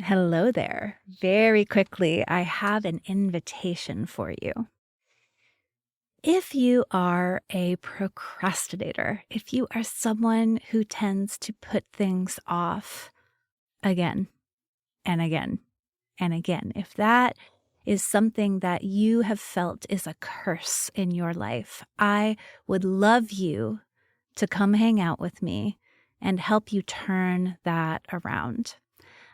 Hello there. Very quickly, I have an invitation for you. If you are a procrastinator, if you are someone who tends to put things off again and again and again, if that is something that you have felt is a curse in your life, I would love you to come hang out with me and help you turn that around.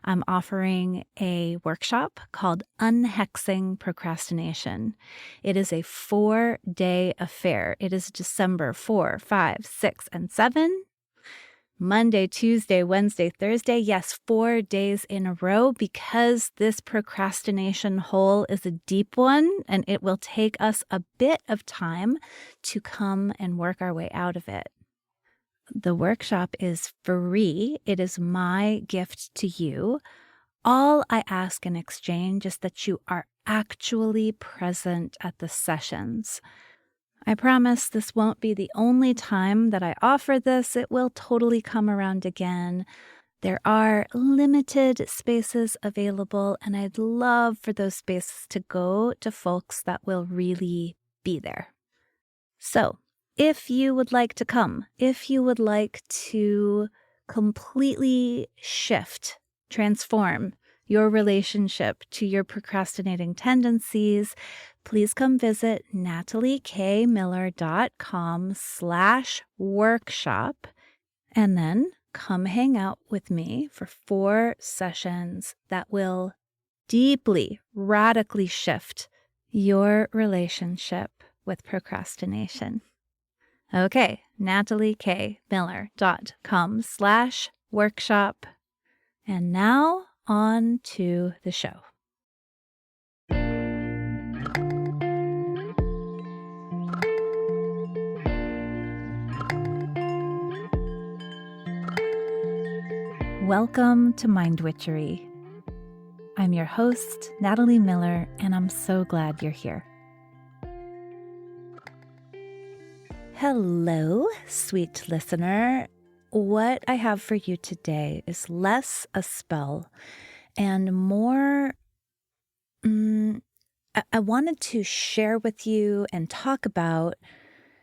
I'm offering a workshop called Unhexing Procrastination. It is a 4-day affair. It is December 4, 5, 6, and 7. Monday, Tuesday, Wednesday, Thursday. Yes, 4 days in a row because this procrastination hole is a deep one and it will take us a bit of time to come and work our way out of it. The workshop is free. It is my gift to you. All I ask in exchange is that you are actually present at the sessions. I promise this won't be the only time that I offer this. It will totally come around again. There are limited spaces available, and I'd love for those spaces to go to folks that will really be there. So, if you would like to come, if you would like to completely shift, transform your relationship to your procrastinating tendencies, please come visit nataliekmiller.com/workshop and then come hang out with me for 4 sessions that will deeply, radically shift your relationship with procrastination. Okay, nataliekmiller.com/workshop. And now on to the show. Welcome to Mind Witchery. I'm your host, Natalie Miller, and I'm so glad you're here. Hello, sweet listener. What I have for you today is less a spell and more, I wanted to share with you and talk about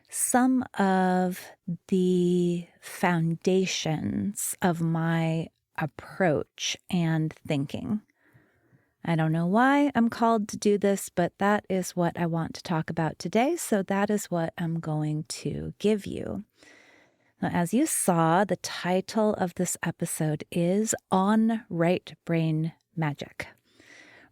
some of the foundations of my approach and thinking. I don't know why I'm called to do this, but that is what I want to talk about today. So that is what I'm going to give you. Now, as you saw, the title of this episode is On Right Brain Magic.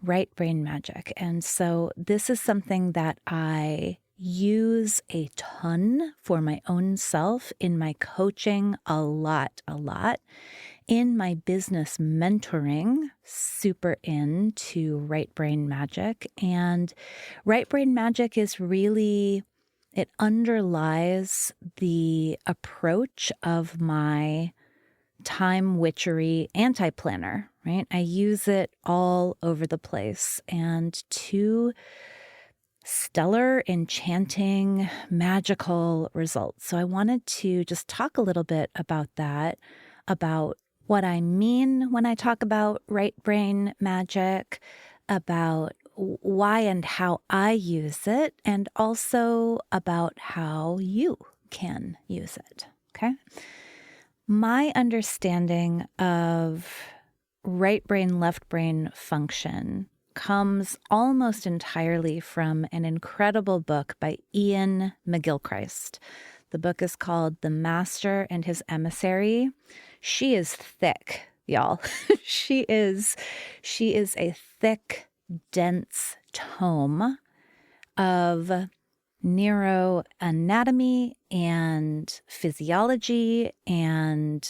Right brain magic. And so this is something that I use a ton for my own self in my coaching, a lot. In my business mentoring, super into right brain magic. And right brain magic is really, it underlies the approach of my time witchery anti-planner, right? I use it all over the place, and to stellar, enchanting, magical results. So I wanted to just talk a little bit about that, about what I mean when I talk about right brain magic, about why and how I use it, and also about how you can use it, okay? My understanding of right brain, left brain function comes almost entirely from an incredible book by Ian McGilchrist. The book is called The Master and His Emissary. She is thick, y'all. She is a thick, dense tome of neuroanatomy and physiology and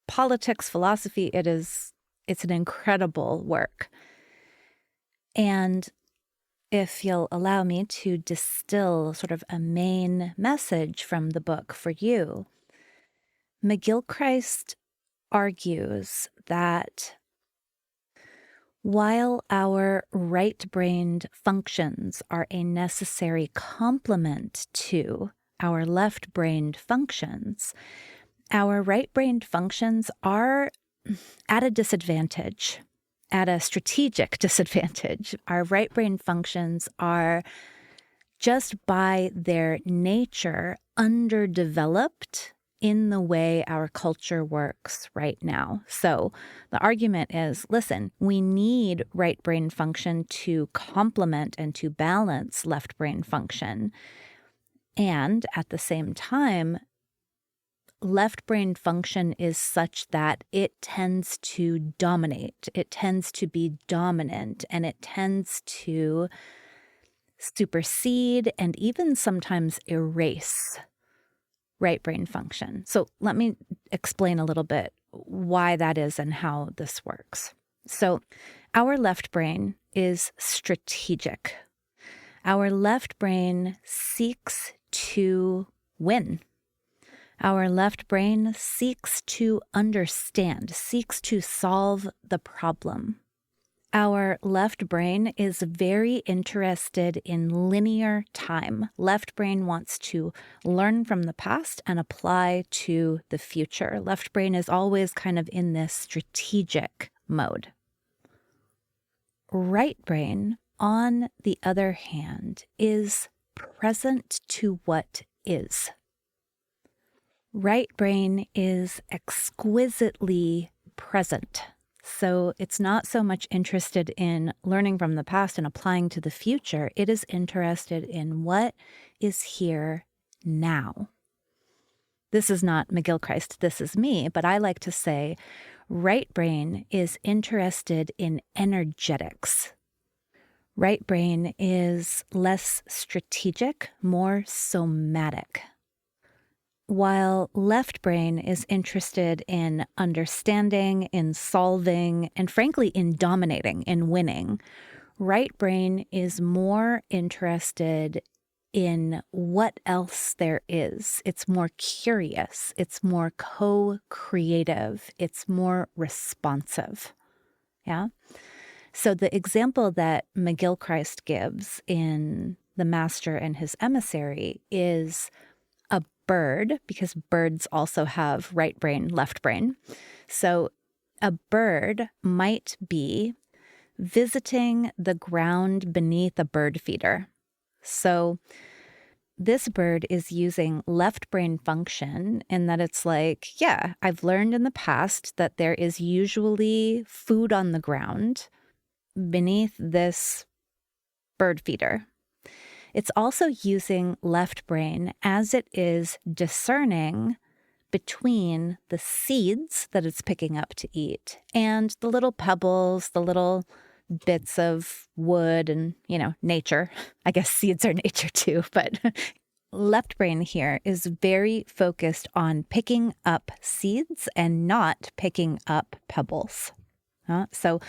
politics, philosophy. It's an incredible work. And if you'll allow me to distill sort of a main message from the book for you, McGilchrist argues that while our right-brained functions are a necessary complement to our left-brained functions, our right-brained functions are at a disadvantage, at a strategic disadvantage. Our right brain functions are, just by their nature, underdeveloped in the way our culture works right now. So the argument is, listen, we need right brain function to complement and to balance left brain function. And at the same time, left brain function is such that it tends to dominate. It tends to be dominant, and it tends to supersede and even sometimes erase right brain function. So let me explain a little bit why that is and how this works. So our left brain is strategic. Our left brain seeks to win. Our left brain seeks to understand, seeks to solve the problem. Our left brain is very interested in linear time. Left brain wants to learn from the past and apply to the future. Left brain is always kind of in this strategic mode. Right brain, on the other hand, is present to what is. Right brain is exquisitely present. So it's not so much interested in learning from the past and applying to the future. It is interested in what is here now. This is not McGilchrist, this is me, but I like to say right brain is interested in energetics. Right brain is less strategic, more somatic. While left brain is interested in understanding, in solving, and frankly, in dominating, in winning, right brain is more interested in what else there is. It's more curious. It's more co-creative. It's more responsive. Yeah? So the example that McGilchrist gives in The Master and His Emissary is a bird, because birds also have right brain, left brain. So a bird might be visiting the ground beneath a bird feeder. So this bird is using left brain function in that it's like, yeah, I've learned in the past that there is usually food on the ground beneath this bird feeder. It's also using left brain as it is discerning between the seeds that it's picking up to eat and the little pebbles, the little bits of wood and, nature. I guess seeds are nature too, but left brain here is very focused on picking up seeds and not picking up pebbles. So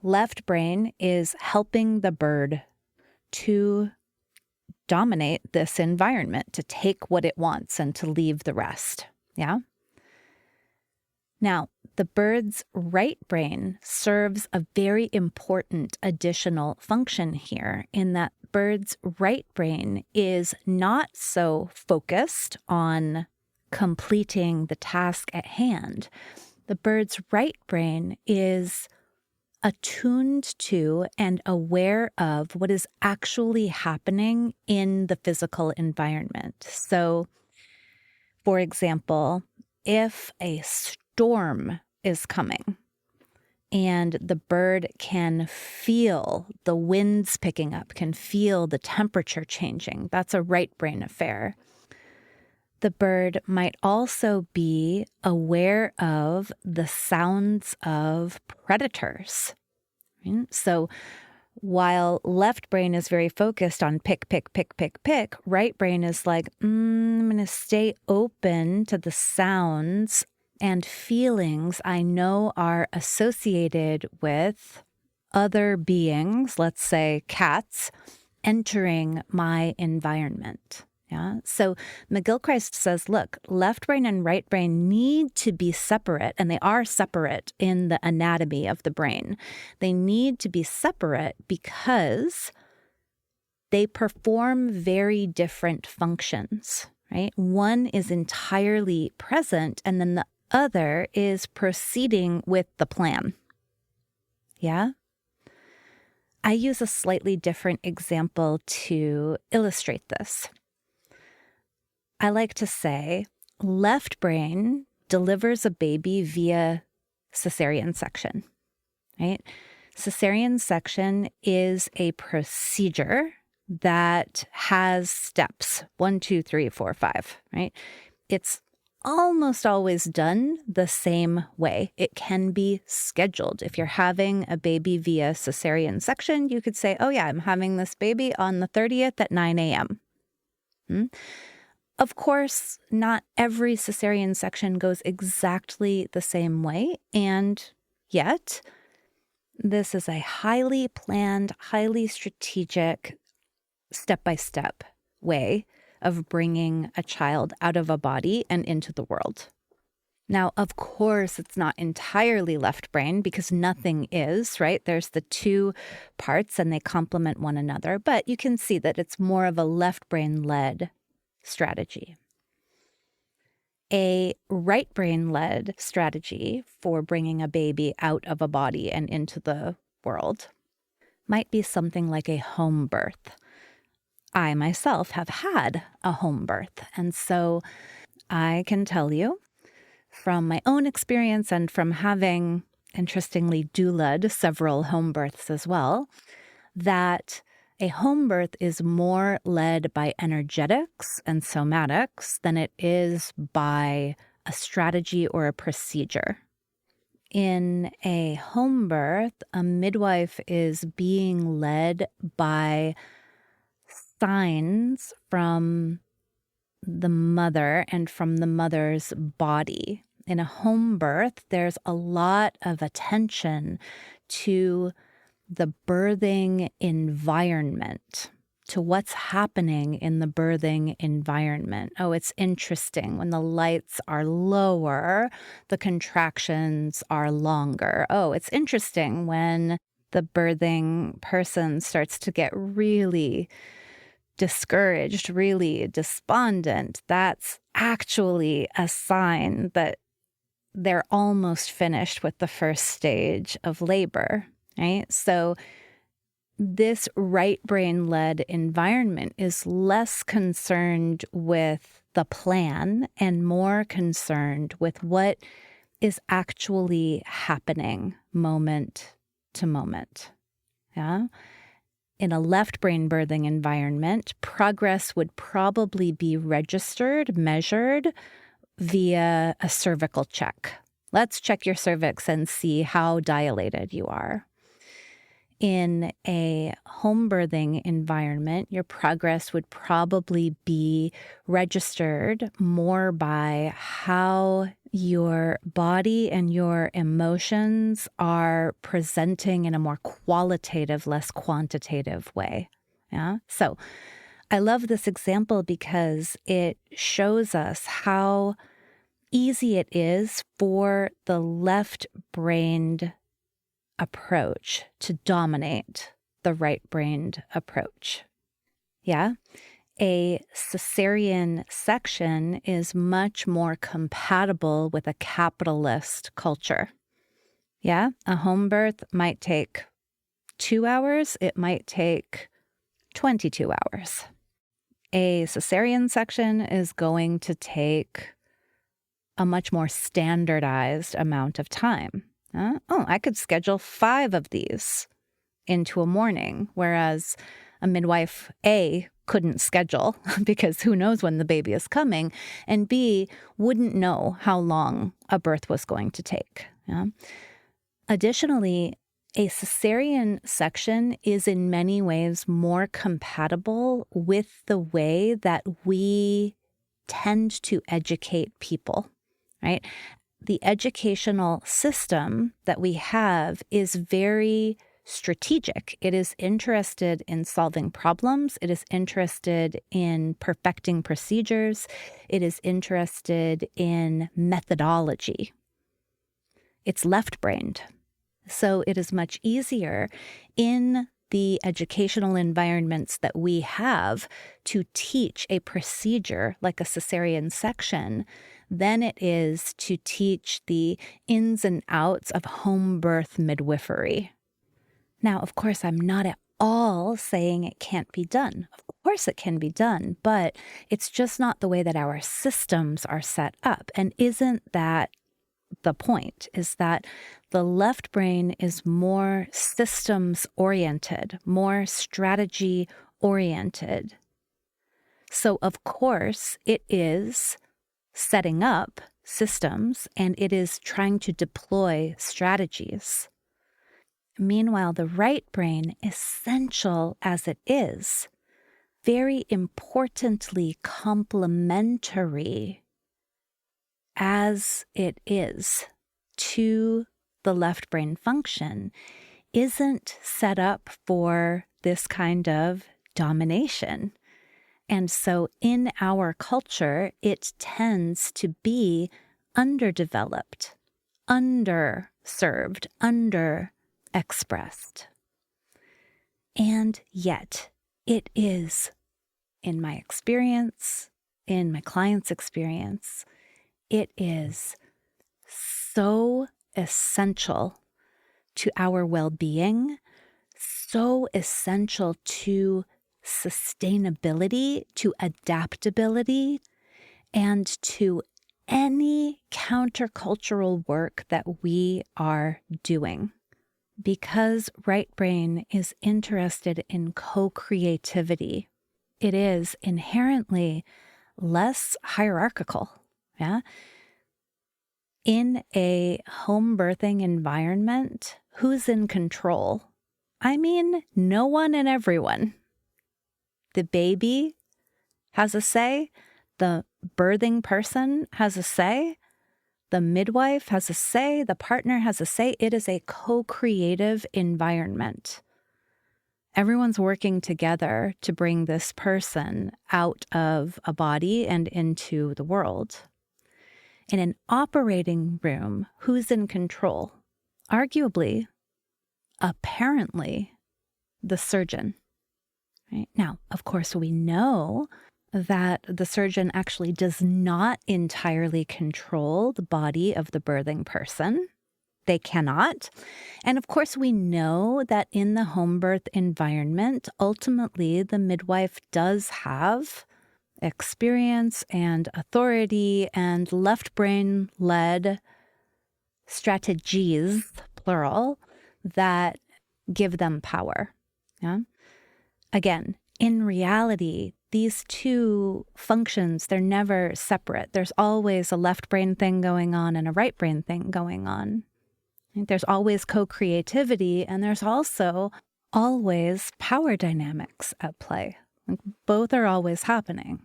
left brain is helping the bird to dominate this environment, to take what it wants and to leave the rest. Yeah? Now, the bird's right brain serves a very important additional function here in that bird's right brain is not so focused on completing the task at hand. The bird's right brain is attuned to and aware of what is actually happening in the physical environment. So, for example, if a storm is coming and the bird can feel the winds picking up, can feel the temperature changing, that's a right brain affair. The bird might also be aware of the sounds of predators. Right? So while left brain is very focused on pick, right brain is like, I'm going to stay open to the sounds and feelings I know are associated with other beings, let's say cats, entering my environment. Yeah. So McGilchrist says, look, left brain and right brain need to be separate, and they are separate in the anatomy of the brain. They need to be separate because they perform very different functions, right? One is entirely present, and then the other is proceeding with the plan. Yeah? I use a slightly different example to illustrate this. I like to say, left brain delivers a baby via cesarean section, right? Cesarean section is a procedure that has steps 1, 2, 3, 4, 5, right? It's almost always done the same way. It can be scheduled. If you're having a baby via cesarean section, you could say, oh yeah, I'm having this baby on the 30th at 9 a.m. Of course, not every cesarean section goes exactly the same way, and yet this is a highly planned, highly strategic, step-by-step way of bringing a child out of a body and into the world. Now, of course, it's not entirely left brain because nothing is, right? There's the two parts and they complement one another, but you can see that it's more of a left brain-led strategy. A right brain-led strategy for bringing a baby out of a body and into the world might be something like a home birth. I myself have had a home birth, and so I can tell you from my own experience and from having, interestingly, doulaed several home births as well, that a home birth is more led by energetics and somatics than it is by a strategy or a procedure. In a home birth, a midwife is being led by signs from the mother and from the mother's body. In a home birth, there's a lot of attention to the birthing environment, to what's happening in the birthing environment. Oh, it's interesting. When the lights are lower, the contractions are longer. Oh, it's interesting when the birthing person starts to get really discouraged, really despondent. That's actually a sign that they're almost finished with the first stage of labor, right? So this right brain-led environment is less concerned with the plan and more concerned with what is actually happening moment to moment. Yeah. In a left brain birthing environment, progress would probably be registered, measured via a cervical check. Let's check your cervix and see how dilated you are. In a home birthing environment, your progress would probably be registered more by how your body and your emotions are presenting in a more qualitative, less quantitative way. Yeah. So I love this example because it shows us how easy it is for the left-brained approach to dominate the right-brained approach. Yeah. A cesarean section is much more compatible with a capitalist culture. Yeah. A home birth might take 2 hours. It might take 22 hours. A cesarean section is going to take a much more standardized amount of time. I could schedule 5 of these into a morning, whereas a midwife, A, couldn't schedule because who knows when the baby is coming, and B, wouldn't know how long a birth was going to take. Yeah? Additionally, a cesarean section is in many ways more compatible with the way that we tend to educate people, right? The educational system that we have is very strategic. It is interested in solving problems. It is interested in perfecting procedures. It is interested in methodology. It's left-brained. So it is much easier in the educational environments that we have to teach a procedure like a cesarean section than it is to teach the ins and outs of home birth midwifery. Now, of course, I'm not at all saying it can't be done. Of course it can be done, but it's just not the way that our systems are set up. And isn't that the point? Is that the left brain is more systems oriented, more strategy oriented. So, of course, it is setting up systems and it is trying to deploy strategies. Meanwhile, the right brain, essential as it is, very importantly complementary as it is to the left brain function, isn't set up for this kind of domination. And so in our culture, it tends to be underdeveloped, underserved, underexpressed. And yet it is, in my experience, in my client's experience, it is so essential to our well-being, so essential to sustainability, to adaptability, and to any countercultural work that we are doing. Because right brain is interested in co-creativity, it is inherently less hierarchical. Yeah. In a home birthing environment, who's in control? I mean, no one and everyone. The baby has a say. The birthing person has a say. The midwife has a say. The partner has a say. It is a co-creative environment. Everyone's working together to bring this person out of a body and into the world. In an operating room, who's in control? Arguably, apparently, the surgeon. Right? Now, of course, we know that the surgeon actually does not entirely control the body of the birthing person. They cannot. And of course, we know that in the home birth environment, ultimately, the midwife does have experience and authority and left brain led strategies, plural, that give them power. Yeah. Again, in reality, these two functions, they're never separate. There's always a left brain thing going on and a right brain thing going on. There's always co-creativity, and there's also always power dynamics at play. Both are always happening.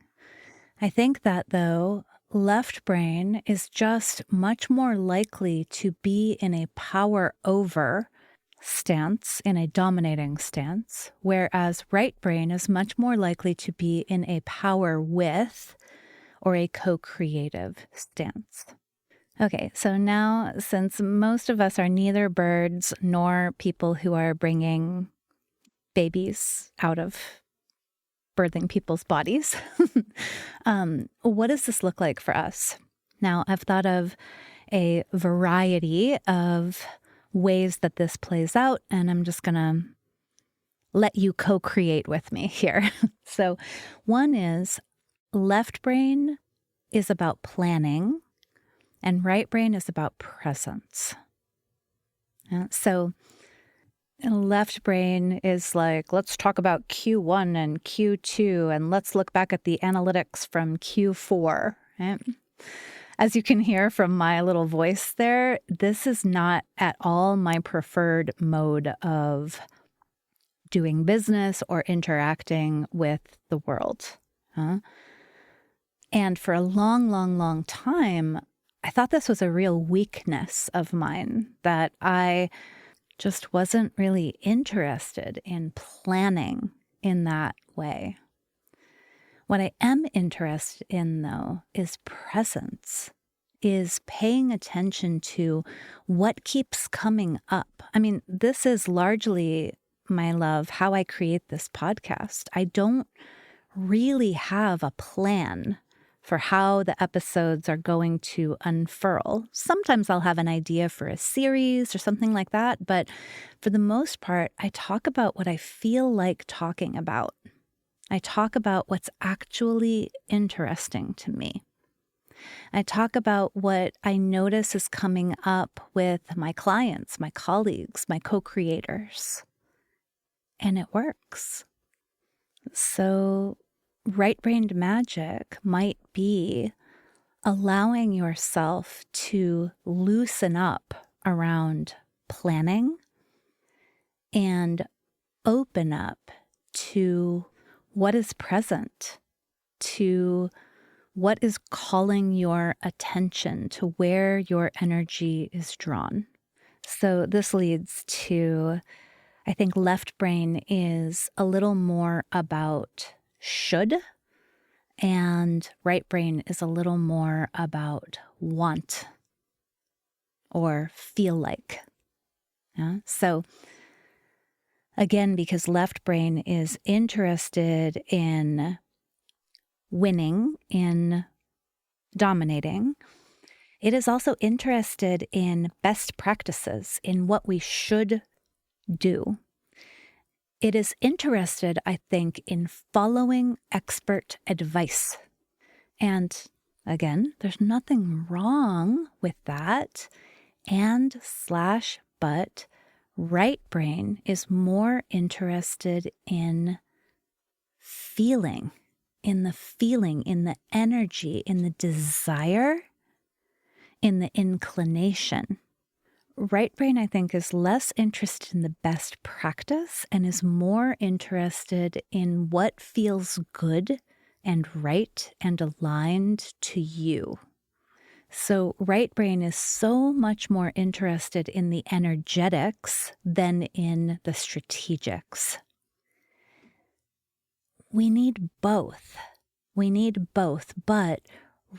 I think that, though, left brain is just much more likely to be in a power over stance, in a dominating stance, whereas right brain is much more likely to be in a power with or a co-creative stance. Okay, so now, since most of us are neither birds nor people who are bringing babies out of birthing people's bodies, what does this look like for us? Now, I've thought of a variety of ways that this plays out, and I'm just going to let you co-create with me here. So one is left brain is about planning, and right brain is about presence. So left brain is like, let's talk about Q1 and Q2, and let's look back at the analytics from Q4. Right? As you can hear from my little voice there, this is not at all my preferred mode of doing business or interacting with the world. And for a long, long, long time, I thought this was a real weakness of mine, that I just wasn't really interested in planning in that way. What I am interested in, though, is presence, is paying attention to what keeps coming up. I mean, this is largely, my love, how I create this podcast. I don't really have a plan for how the episodes are going to unfurl. Sometimes I'll have an idea for a series or something like that, but for the most part, I talk about what I feel like talking about. I talk about what's actually interesting to me. I talk about what I notice is coming up with my clients, my colleagues, my co-creators, and it works. So right-brained magic might be allowing yourself to loosen up around planning and open up to what is present, to what is calling your attention, to where your energy is drawn. So this leads to, I think left brain is a little more about should, and right brain is a little more about want or feel like. Yeah? So again, because left brain is interested in winning, in dominating, it is also interested in best practices, in what we should do. It is interested, I think, in following expert advice. And again, there's nothing wrong with that. But right brain is more interested in feeling, in the energy, in the desire, in the inclination. Right brain, I think, is less interested in the best practice and is more interested in what feels good and right and aligned to you. So right brain is so much more interested in the energetics than in the strategics. We need both. But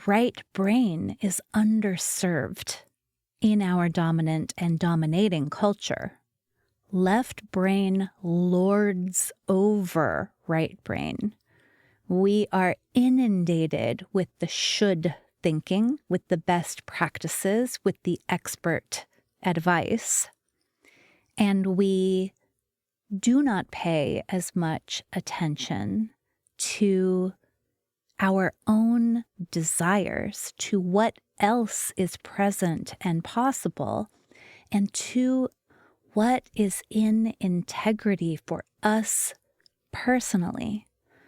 right brain is underserved in our dominant and dominating culture. Left brain lords over right brain. We are inundated with the should thinking, with the best practices, with the expert advice. And we do not pay as much attention to our own desires, to what else is present and possible, and to what is in integrity for us personally,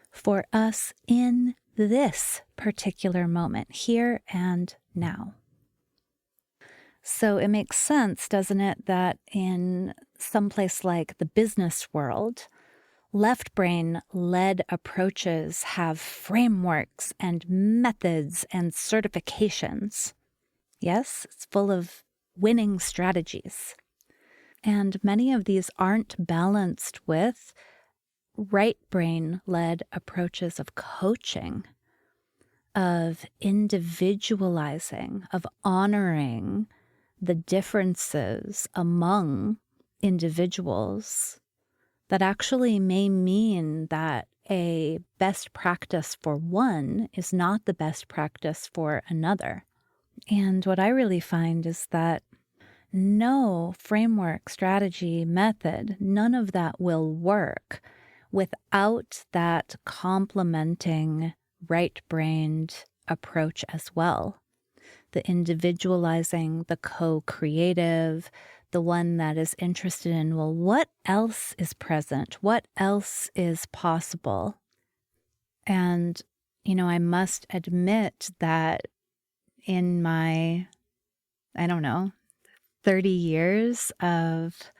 for us in this particular moment, here and now. So it makes sense, doesn't it, that in some place like the business world, left brain led approaches have frameworks and methods and certifications. Yes, it's full of winning strategies. And many of these aren't balanced with right brain led approaches of coaching, of individualizing, of honoring the differences among individuals that actually may mean that a best practice for one is not the best practice for another. And what I really find is that no framework, strategy, method, none of that will work without that complementing right-brained approach as well. The individualizing, the co-creative, the one that is interested in, well, what else is present? What else is possible? And, I must admit that in my, 30 years of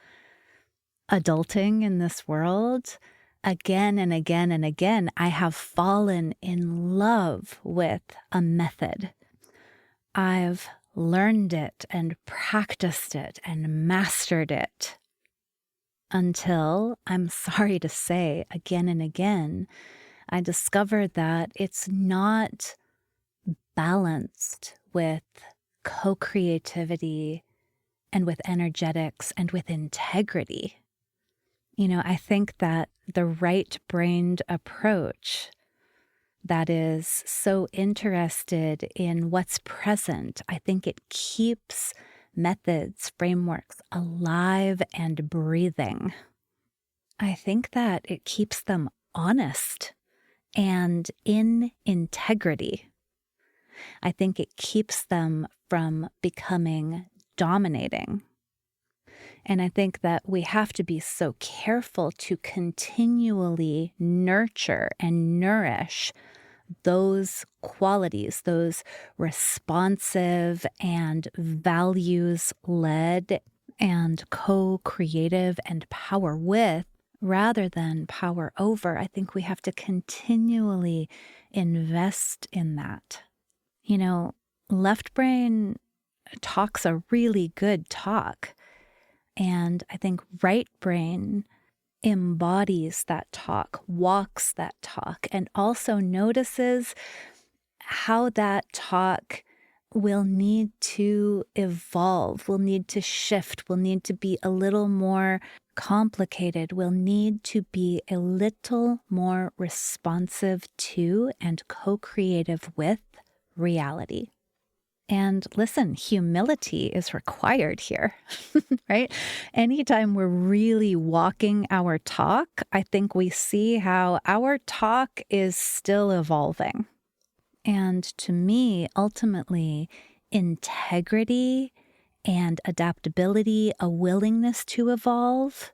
adulting in this world, again and again and again, I have fallen in love with a method. I've learned it and practiced it and mastered it until, I'm sorry to say, again and again, I discovered that it's not balanced with co-creativity and with energetics and with integrity. I think that the right-brained approach that is so interested in what's present. I think it keeps methods, frameworks alive and breathing. I think that it keeps them honest and in integrity. I think it keeps them from becoming dominating. And I think that we have to be so careful to continually nurture and nourish those qualities, those responsive and values led and co creative and power with, rather than power over. I think we have to continually invest in that. You know, left brain talks a really good talk. And I think right brain embodies that talk, walks that talk, and also notices how that talk will need to evolve, will need to shift, will need to be a little more complicated, will need to be a little more responsive to and co-creative with reality. And listen, humility is required here, right? Anytime we're really walking our talk, I think we see how our talk is still evolving. And to me, ultimately, integrity and adaptability, a willingness to evolve,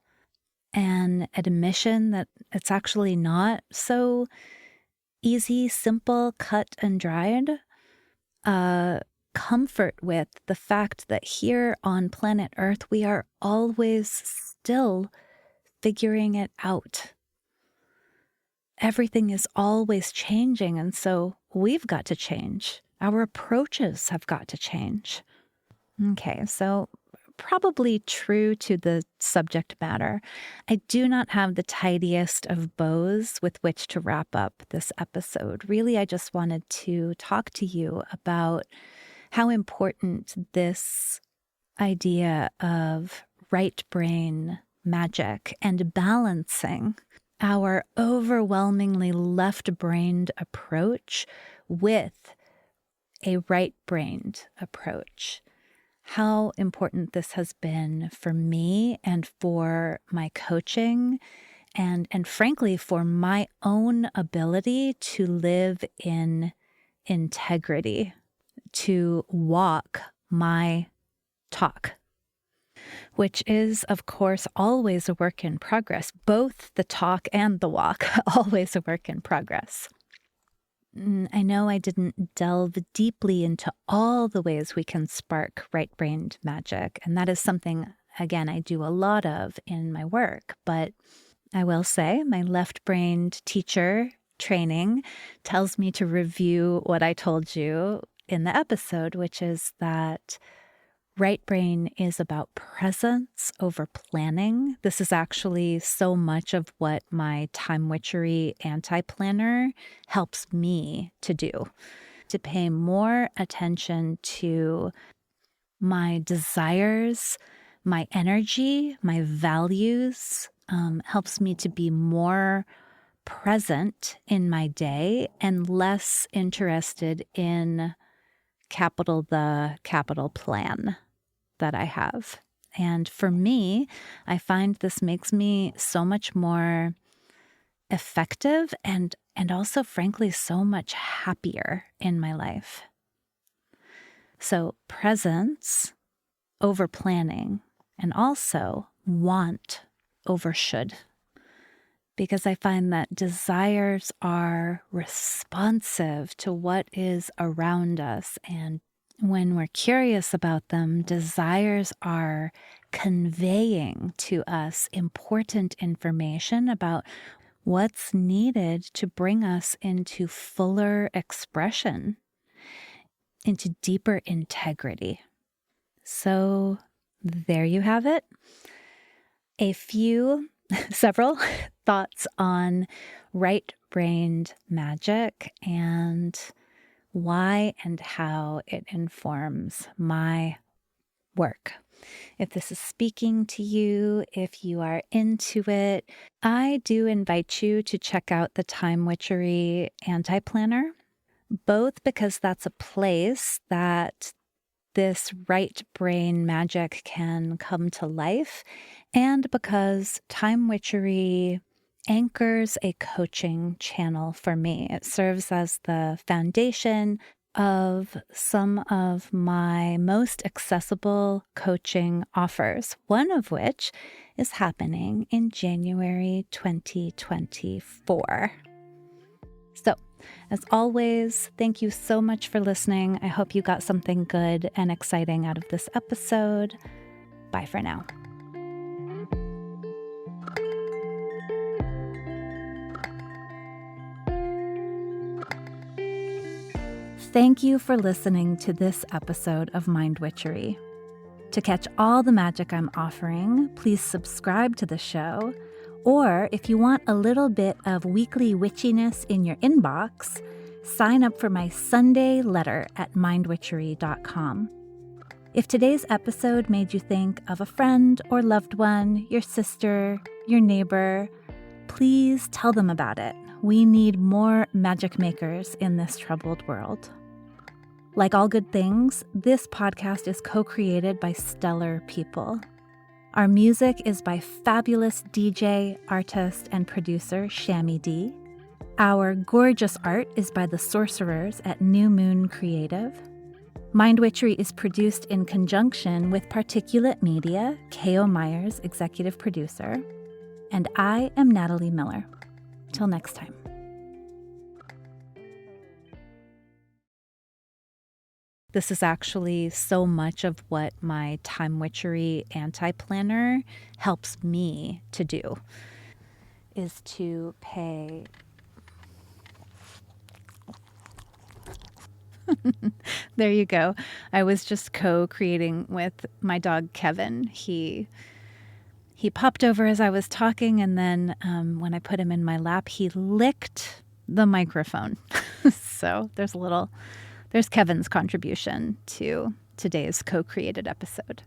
an admission that it's actually not so easy, simple, cut and dried, comfort with the fact that here on planet Earth, we are always still figuring it out. Everything is always changing, and so we've got to change. Our approaches have got to change. Okay, so probably true to the subject matter, I do not have the tidiest of bows with which to wrap up this episode. Really, I just wanted to talk to you about how important this idea of right brain magic and balancing our overwhelmingly left-brained approach with a right-brained approach. How important this has been for me and for my coaching and frankly for my own ability to live in integrity, to walk my talk, which is, of course, always a work in progress. Both the talk and the walk, always a work in progress. I know I didn't delve deeply into all the ways we can spark right-brained magic, and that is something, again, I do a lot of in my work. But I will say my left-brained teacher training tells me to review what I told you in the episode, which is that right brain is about presence over planning. This is actually so much of what my Time Witchery anti-planner helps me to do, to pay more attention to my desires, my energy, my values, helps me to be more present in my day and less interested in the capital plan that I have. And for me, I find this makes me so much more effective and also, frankly, so much happier in my life. So presence over planning, and also want over should. Because I find that desires are responsive to what is around us. And when we're curious about them, desires are conveying to us important information about what's needed to bring us into fuller expression, into deeper integrity. So there you have it. Several thoughts on right-brained magic and why and how it informs my work. If this is speaking to you, if you are into it, I do invite you to check out the Time Witchery Anti-Planner, both because that's a place that this right brain magic can come to life, and because Time Witchery anchors a coaching channel for me. It serves as the foundation of some of my most accessible coaching offers, one of which is happening in January 2024. So, as always, thank you so much for listening. I hope you got something good and exciting out of this episode. Bye for now. Thank you for listening to this episode of Mind Witchery. To catch all the magic I'm offering, please subscribe to the show. Or if you want a little bit of weekly witchiness in your inbox, sign up for my Sunday letter at mindwitchery.com. If today's episode made you think of a friend or loved one, your sister, your neighbor, please tell them about it. We need more magic makers in this troubled world. Like all good things, this podcast is co-created by stellar people. Our music is by fabulous DJ, artist, and producer Shammy D. Our gorgeous art is by the sorcerers at New Moon Creative. Mind Witchery is produced in conjunction with Particulate Media, K.O. Myers, executive producer. And I am Natalie Miller. Till next time. This is actually so much of what my Time Witchery Anti-Planner helps me to do, is to pay... There you go. I was just co-creating with my dog, Kevin. He popped over as I was talking, and then when I put him in my lap, he licked the microphone. So there's Kevin's contribution to today's co-created episode.